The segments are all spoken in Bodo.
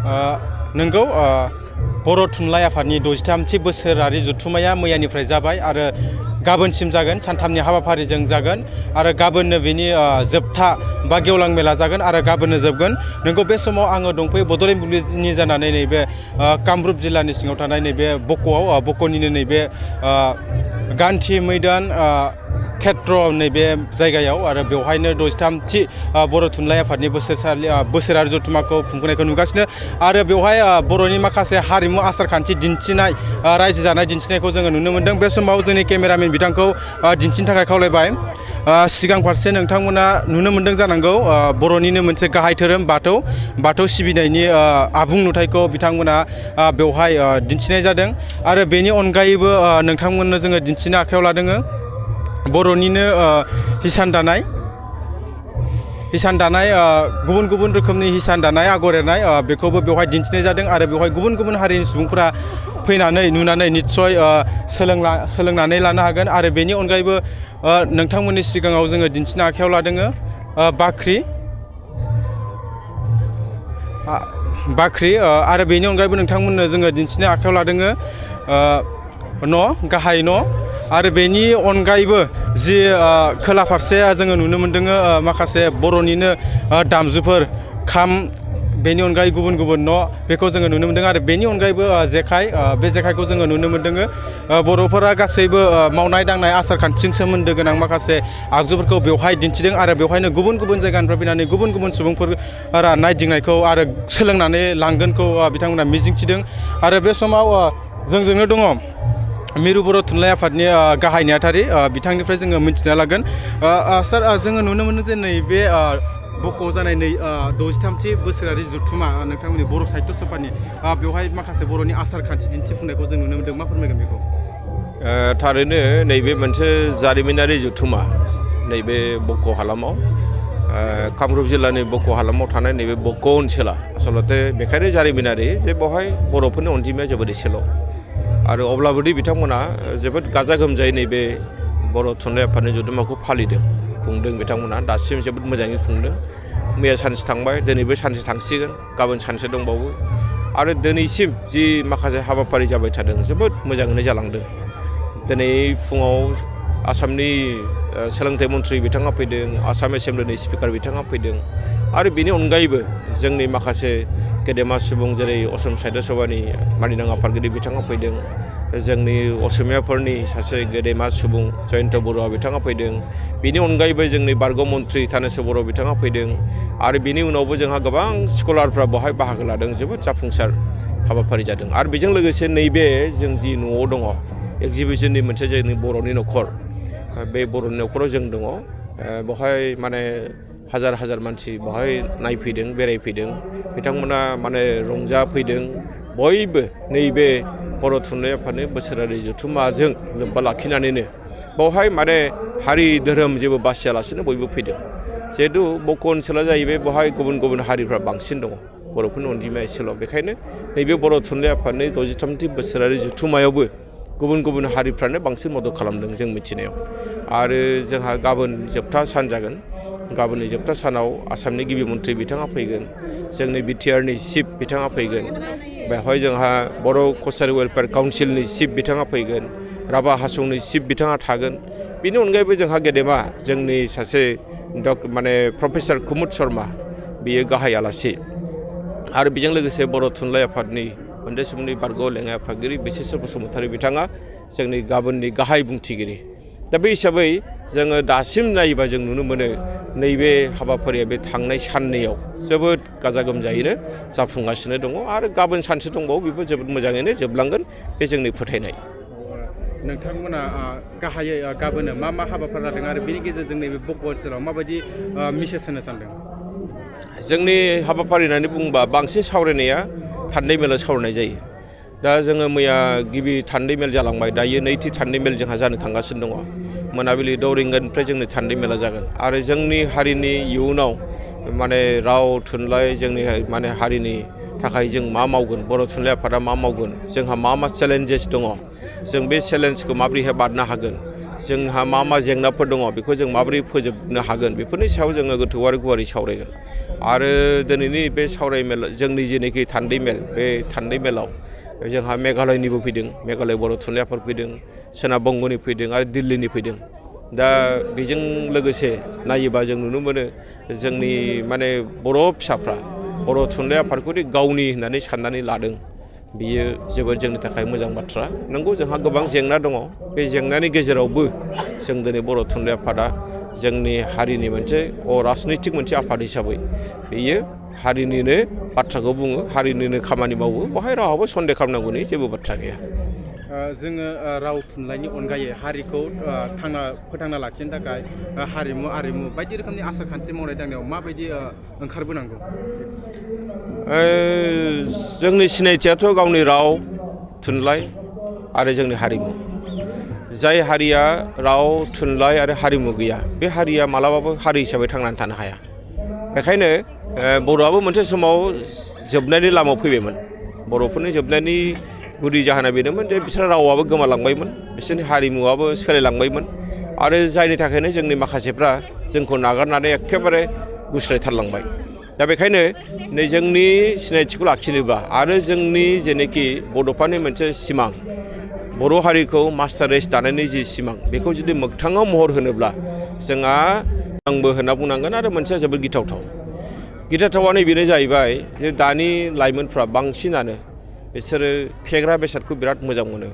नोंगौ बर' थुनलाइ आफादनि 63थि बोसोरारि जथुम्माया मैयानिफ्राय जाबाय आरो गाबोनसिम जागोन सानथामनि हाबाफारिजों जागोन आरो गाबोननो बेनि जोबथा बा गेवलां मेला जागोन आरो गाबोननो जोबगोन। नोंगौ बे समाव आङो दंफैयो बड'लेण्ड बुब्लिनि जानानै नैबे कामरुप जिल्लानि सिङाव थानाय नैबे बक'आव बक'निनो नैबे गान्धी मैदान क्षेत्र नैबे जायगायाव आरो बेवहायनो 63थि बर' थुनलाइ आफादनि बोसोरारि जथुम्माखौ खुंफुंनायखौ नुगासिनो आरो बेवहाय बर'नि माखासे हारिमु आसारखान्थि दिन्थिनाय रायजो जानाय दिन्थिनायखौ जोङो नुनो मोन्दों। बे समाव जोंनि केमेरामेन बिथांखौ दिन्थिनो थाखाय खावलायबाय। सिगां फारसे नोंथांमोना नुनो मोन्दों जानांगौ बर'निनो मोनसे गाहाय धोरोम बाथौ सिबिनायनि आबुं नुथायखौ बिथांमोना बेवहाय दिन्थिनाय जादों आरो बेनि अनगायैबो नोंथांमोननो जोङो दिन्थिनो आखायाव लादों बर'निनो हिसान दानाय गुबुन गुबुन रोखोमनि हिसान दानाय आगर एरनाय बेखौबो बेवहाय दिन्थिनाय जादों आरो बेवहाय गुबुन गुबुन हारिनि सुबुंफोरा फैनानै नुनानै निस्सय सोलोंनानै लानो हागोन आरो बेनि अनगायैबो नोंथांमोननि सिगाङाव जोङो दिन्थिनो आखायाव लादों बाख्रि आरो बेनि अनगायैबो नोंथांमोननो जोङो दिन्थिनो आखायाव लादों गाहाय न' आरो बेनि अनगायैबो जि खोला फारसे जोङो नुनो मोन्दों माखासे बर'निनो दामजुफोर खाम बेनि अनगायै गुबुन गुबुन न' बेखौ जोङो नुनो मोन्दों आरो बेनि अनगायैबो जेखाइ बे जेखाइखौ जोङो नुनो मोन्दों बर'फोरा गासैबो मावनाय दांनाय आसार खान्थिजों सोमोन्दो गोनां माखासे आगजुफोरखौ बेवहाय दिन्थिदों आरो बेवहायनो गुबुन गुबुन जायगानिफ्राय फैनानै गुबुन गुबुन सुबुंफोरा नायदिंनायखौ आरो सोलोंनानै लांगोनखौ बिथांमोना मिजिंथिदों आरो बे समाव जोंजोंनो दङ मिरु बर' थुनलाइ आफादनि गाहाय नेहाथारि बिथांनिफ्राय जोङो मिन्थिना लागोन। सार जोङो नुनो मोनो जे नैबे बक'आव जानाय 63थि बोसोरारि जथुम्मा नोंथांमोननि बर' साहित्य सभानि बेवहाय माखासे बर'नि आसार खान्थि दिन्थिफुंनायखौ जों नुनो मोन्दों। मा फोरमायगोन बेखौ? थारैनो नैबे मोनसे जारिमिनारि जथुम्मा नैबे बक' हालामाव कामरुप जिल्लानि बक' हालामाव थानाय नैबे बक' ओनसोला आसलते बेखायनो जारिमिनारि जे बेवहाय बर'फोरनि अनजिमाया जोबोद एसेल' आरो अब्लाबोदि बिथांमोना जोबोद गाजा गोमजायै नैबे बर' थुनलाइ आफादनि जथुम्माखौ खुंदों बिथांमोना दासिम जोबोद मोजाङै खुंदों। मैया सानसे थांबाय दिनैबो सानसे थांसिगोन गाबोन सानसे दंबावो आरो दिनैसिम जि माखासे हाबाफारि जाबाय थादों जोबोद मोजाङैनो जालांदों। दिनै फुङाव आसामनि सोलोंथाइ मन्थ्रि बिथाङा फैदों, आसाम एसेमब्लिनि स्पिकार बिथाङा फैदों आरो बेनि अनगायैबो जोंनि माखासे गेदेमा सुबुं जेरै असम साहित्य सभानि माननिनां आफादगिरि बिथाङा फैदों, जोंनि असमियाफोरनि सासे गेदेमा सुबुं जयन्त बरुवा बिथाङा फैदों, बेनि अनगायैबो जोंनि बारग' मन्थ्रि थानेस्वर बर' बिथाङा फैदों आरो बेनि उनावबो जोंहा गोबां स्कलारफ्रा बेवहाय बाहागो लादों। जोबोद जाफुंसार हाबाफारि जादों आरो बेजों लोगोसे नैबे जों जि न'आव दङ एक्जिबिसननि मोनसे जोंनि बर'नि न'खर, बे बर'नि न'खराव जों दङ बेवहाय माने हाजार हाजार मानसि बेवहाय नायफैदों बेरायफैदों बिथांमोना माने रंजाफैदों। बयबो नैबे बर' थुनलाइ आफादनि बोसोरारि जथुम्माजों लोब्बा लाखिनानैनो बेवहाय माने हारि धोरोम जेबो बासियालासेनो बयबो फैदों। जिहेतु बक' ओनसोला जाहैबाय बेवहाय गुबुन गुबुन हारिफ्रा बांसिन दङ, बर'फोरनि अनजिमाया एसेल'। बेखायनो नैबे बर' थुनलाइ आफादनि 63थि बोसोरारि जथुम्मायावबो गुबुन गुबुन हारिफ्रानो बांसिन मदद खालामदों जों मिथिनायाव। आरो जोंहा गाबोन जोबथा सान जागोन। गाबोननि जोबथा सानाव आसामनि गिबि मन्थ्रि बिथाङा फैगोन, जोंनि बिटिआरनि चिफ बिथाङा फैगोन, बेवहाय जोंहा बर' कसारि वेलफेयार काउन्सिलनि चिफ बिथाङा फैगोन, राभा हासंनि चिफ बिथाङा थागोन। बेनि अनगायैबो जोंहा गेदेमा जोंनि सासे प्रफेसर कुमुद शर्मा बियो गाहाय आलासि आरो बेजों लोगोसे बर' थुनलाइ आफादनि उन्दै समनि बारग' लेङाइ आफादगिरि बिसेसर बसुमतारी बिथाङा जोंनि गाबोननि गाहाय बुंथिगिरि। दा बे हिसाबै जोङो दासिम नायोबा जों नुनो मोनो नैबे हाबाफारिया बे थांनाय साननैयाव जोबोद गाजा गोमजायैनो जाफुंगासिनो दङ आरो गाबोन सानसे दंबावो बेबो जोबोद मोजाङैनो जोबलांगोन बे जोंनि फोथायनाय। नोंथांमोना गाहायै गाबोनो मा मा हाबाफारि लादों आरो बेनि गेजेरजों नैबे बक' ओनसोलाव माबायदि मेसेज होनो सानदों? जोंनि हाबाफारि होननानै बुङोबा बांसिन सावरायनाया थान्दै मेलाव सावरायनाय जायो। दा जोङो मैया गिबि थान्दै मेल जालांबाय, दायो नैथि थान्दै मेल जोंहा जानो थांगासिनो दङ। मोनाबिलि 6 रिंगानिफ्राय जोंनि थान्दै मेला जागोन आरो जोंनि हारिनि इयुनाव माने राव थुनलाइ जोंनि माने हारिनि थाखाय जों मा मावगोन, बर' थुनलाइ आफादा मा मावगोन, जोंहा मा मा चेलेन्जेस दङ, जों बे चेलेन्जखौ माबोरैहाय बारनो हागोन, जोंहा मा जेंनाफोर दङ बेखौ जों माबोरै फोजोबनो हागोन बेफोरनि सायाव जोङो गोथौ आरो गुवारै सावरायगोन आरो दिनैनि बे सावरायमेल जोंनि जेनोखि थान्दै मेल बे थान्दै मेलाव जोंहा मेघालयनिबो फैदों मेघालय बर' थुनलाइ आफाद फैदों सोनाब बंगनि फैदों आरो दिल्लीनि फैदों दा बेजों लोगोसे नायोबा जों नुनो मोनो जोंनि माने बर' फिसाफ्रा बर' थुनलाइ आफादखौ गावनि होननानै साननानै लादों बियो जोबोद जोंनि थाखाय मोजां बाथ्रा नंगौ जोंहा गोबां जेंना दङ बे जेंनानि गेजेरावबो जों दिनै बर' थुनलाइ आफादा जोंनि हारिनि मोनसे राजनैतिक मोनसे आफाद हिसाबै बेयो हारिनिनो बाथ्राखौ बुङो हारिनिनो खामानि मावो बेवहाय रावहाबो सन्देह खालामनांगौनि जेबो बाथ्रा गैया जोङो राव थुनलाइनि अनगायै हारिखौ फोथांना लाखिनो थाखाय हारिमु बायदि रोखोमनि आसार खान्थि मावनाय दांनायाव माबायदि ओंखारबोनांगौ जोंनि सिनायथियाथ' गावनि राव थुनलाइ आरो जोंनि हारिमु जाय हारिया राव थुनलाइ आरो हारिमु गैया बे हारिया मालाबाबो हारि हिसाबै थांनानै थानो हाया बेखायनो बर'आबो मोनसे समाव जोबनायनि लामायाव फैबायमोन बर'फोरनि जोबनायनि गुदि जाहोना बेनोमोन जे बिसोर रावाबो गोमालांबायमोन बिसोरनि हारिमुवाबो सोलायलांबायमोन आरो जायनि थाखायनो जोंनि माखासेफ्रा जोंखौ नागारनानै एखेबारे गुस्लायथारलांबाय दा बेखायनो नै जोंनि सिनायथिखौ लाखिनोबा आरो जोंनि जेनोखि बड'फानि मोनसे सिमां बर' हारिखौ मास्टार रेस दानायनि जि सिमां बेखौ जुदि मोगथाङाव महर होनोब्ला जोंहा आंबो होनना बुंनांगोन आरो मोनसेया जोबोद गिथावथावा बेनो जाहैबाय जे दानि लाइमोनफ्रा बांसिनानो बिसोरो फेग्रा बेसादखौ बिराद मोजां मोनो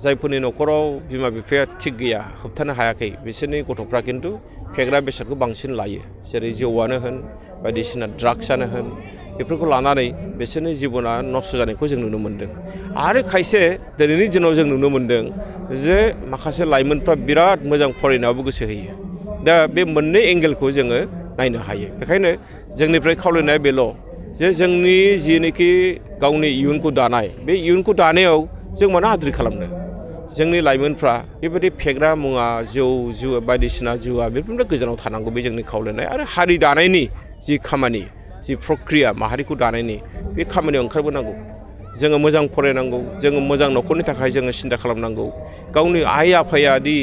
जायफोरनि न'खराव बिमा बिफाया थिग गैया होबथानो हायाखै बिसोरनि गथ'फ्रा खिन्थु फेग्रा बेसादखौ बांसिन लायो जेरै जौआनो होन बायदिसिना ड्राग्सआनो होन बेफोरखौ लानानै बिसोरनि जिबना नस्थ' जानायखौ जों नुनो मोन्दों आरो खायसे दिनैनि दिनाव जों नुनो मोन्दों जे माखासे लाइमोनफ्रा बिराद मोजां फरायनायावबो गोसो होयो दा बे मोननै एंगेलखौ जोङो नायनो हायो बेखायनो जोंनिफ्राय खावलायनाया बेल' जे जोंनि जिनोखि गावनि इयुनखौ दानाय बे इयुनखौ दानायाव जों मानो आद्रि खालामनो जोंनि लाइमोनफ्रा बेबायदि फेग्रा मुवा जौ बायदिसिना जुवा बेफोरनिफ्राय गोजानाव थानांगौ बे जोंनि खावलायनाय आरो हारि दानायनि जि खामानि जि प्रक्रिया माहारिखौ दानायनि बे खामानियाव ओंखारबोनांगौ जोङो मोजां फरायनांगौ जोङो मोजां न'खरनि थाखाय जोङो सिन्था खालामनांगौ गावनि आइ आफाया दि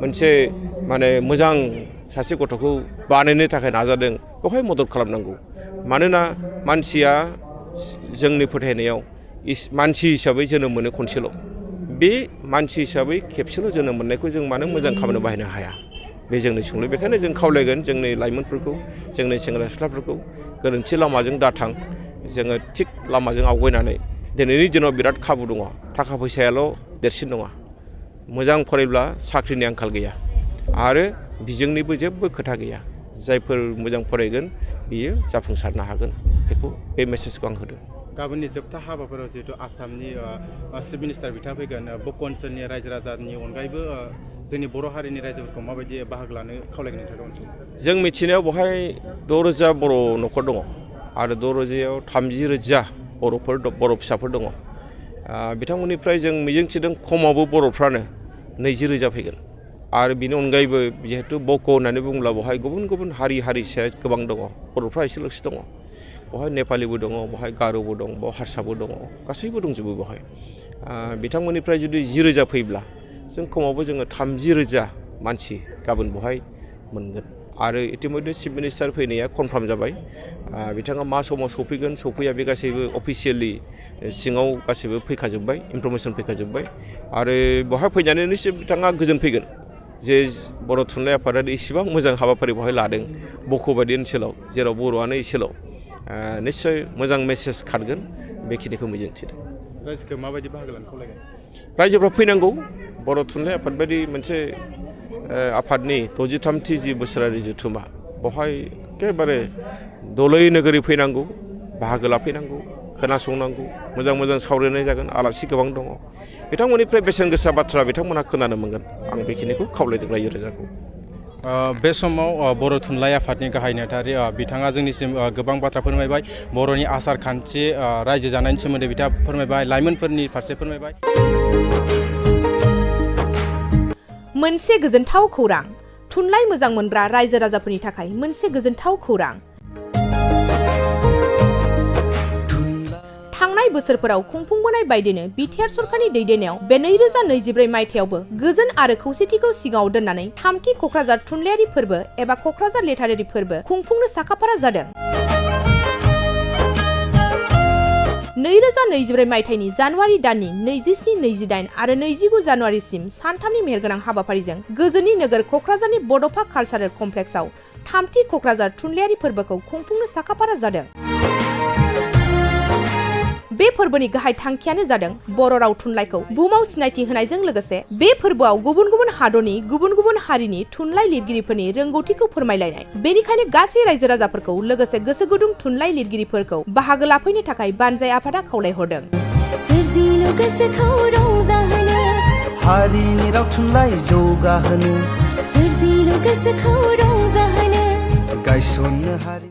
मोनसे माने मोजां सासे गथ'खौ बानायनो थाखाय नाजादों बेवहाय मदद खालामनांगौ मानोना मानसिया जोंनि फोथायनायाव मानसि हिसाबै जोनोम मोनो खनसेल' बे मानसि हिसाबै खेबसेल' जोनोम मोननायखौ जों मानो मोजां खामानियाव बाहायनो हाया बे जोंनि सोंलु बेखायनो जों खावलायगोन जोंनि लाइमोनफोरखौ जोंनि सेंग्रा सिख्लाफोरखौ गोरोन्थि लामाजों दाथां जोङो थिग लामाजों आवगायनानै दिनैनि दिनाव बिराद खाबु दङ थाखा फैसायाल' देरसिन नङा मोजां फरायब्ला साख्रिनि आंखाल गैया आरो बिजोंनिबो जेबो खोथा गैया जायफोर मोजां फरायगोन बियो जाफुंसारनो हागोन बेखौ बे मेसेजखौ आं होदों गाबोननि जोबथा हाबाफोराव जिहेतु आसामनि चिफ मिनिस्टार बिथाङा फैगोन बक' ओनसोलनि रायजो राजानि अनगायैबो जोंनि बर' हारिनि रायजोफोरखौ माबायदि बाहागो लानो खावलायगोन नोंथाङा जों मिथिनायाव बेवहाय 6,000 बर' न'खर दङ आरो 6,000आव 30,000 बर' फिसाफोर दङ बिथांमोननिफ्राय जों मिजिंथिदों खमावबो बर'फ्रानो 20,000 फैगोन आरो बिनि अनगायैबो जिहेतु बक' होननानै बुङोब्ला बेवहाय गुबुन गुबुन हारिसाया गोबां दङ बर'फ्रा एसेल'सो दङ बेवहाय नेपालिबो दङ बेवहाय गार'बो दं बेवहाय हारसाबो दङ गासैबो दंजोबो बेवहाय बिथांमोननिफ्राय जुदि 10,000 फैब्ला जों खमावबो जोङो 30,000 मानसि गाबोन बेवहाय मोनगोन आरो इतिमধ্যে चिफ मिनिस्टार फैनाया कनफार्म जाबाय बिथाङा मा समाव सफैया बे गासैबो अफिसियेलि सिङाव गासैबो फैखाजोब्बाय इनफरमेसन फैखाजोब्बाय आरो बेवहाय फैनानै निश्चय बिथाङा गोजोन फैगोन जे बर' थुनलाइ आफादा इसेबां मोजां हाबाफारि बेवहाय लादों बक' बायदि ओनसोलाव जेराव बर'आनो एसेल' निश्चय मोजां मेसेज खारगोन बेखिनिखौ मिजिंथिदों रायजोखौ माबायदि बाहागो लानो खावलायगोन रायजोफ्रा फैनांगौ बर' थुनलाइ आफाद बायदि मोनसे आफादनि 63थि जि बोसोरारि जथुम्मा बेवहाय एखेबारे दलै नोगोरै फैनांगौ बाहागो लाफैनांगौ खोनासंनांगौ मोजां सावरायनाय जागोन आलासि गोबां दङ बिथांमोननिफ्राय बेसेन गोसा बाथ्रा बिथांमोनहा खोनानो मोनगोन आं बेखिनिखौ खावलायदों रायजो राजाखौ बे समाव बर' थुनलाइ आफादनि गाहाय नेहाथारि बिथाङा जोंनिसिम गोबां बाथ्रा फोरमायबाय बर'नि आसार खान्थि रायजो जानायनि सोमोन्दै बिथाङा फोरमायबाय लाइमोनफोरनि फारसे फोरमायबाय मोनसे गोजोनथाव खौरां थुनलाइ मोजां मोनग्रा रायजो राजाफोरनि थाखाय मोनसे गोजोनथाव खौरां थांनाय बोसोरफोराव खुंफुंबोनाय बायदिनो बिटिआर सरकारनि दैदेननायाव बे 2024 मायथाइयावबो गोजोन आरो खौसेथिखौ सिगाङाव दोननानै थामथि क'क्राझार थुनलाइयारि फोरबो एबा क'क्राझार लिटारेरि फोरबो खुंफुंनो साखाफारा जादों। 2024 मायथाइनि जानुवारि दाननि 27, 28 आरो 29 जानुवारिसिम सानथामनि मेहेरगोनां हाबाफारिजों गोजोननि नोगोर क'क्राझारनि बड'फा कालचारेल कमप्लेक्सआव थामथि क'क्राझार थुनलाइयारि फोरबोखौ खुंफुंनो साखाफारा जादों। बे फोरबोनि गाहाय थांखियानो जादों बर' राव थुनलाइखौ बुहुमाव सिनायथि होनायजों लोगोसे बे फोरबोआव गुबुन गुबुन हादरनि गुबुन गुबुन हारिनि थुनलाइ लिरगिरिफोरनि रोंगौथिखौ फोरमायलायनाय। बेनिखायनो गासै रायजो राजाफोरखौ लोगोसे गोसो गुदुं थुनलाइ लिरगिरिफोरखौ बाहागो लाफैनो थाखाय बानजाय आफादा खावलायहरदों। सोरजिलु गोसोखौ रंजाहोनो हारिनि राव थुनलाइ जौगाहोनो सोरजिलु गोसोखौ रंजाहोनो गायसननो हारि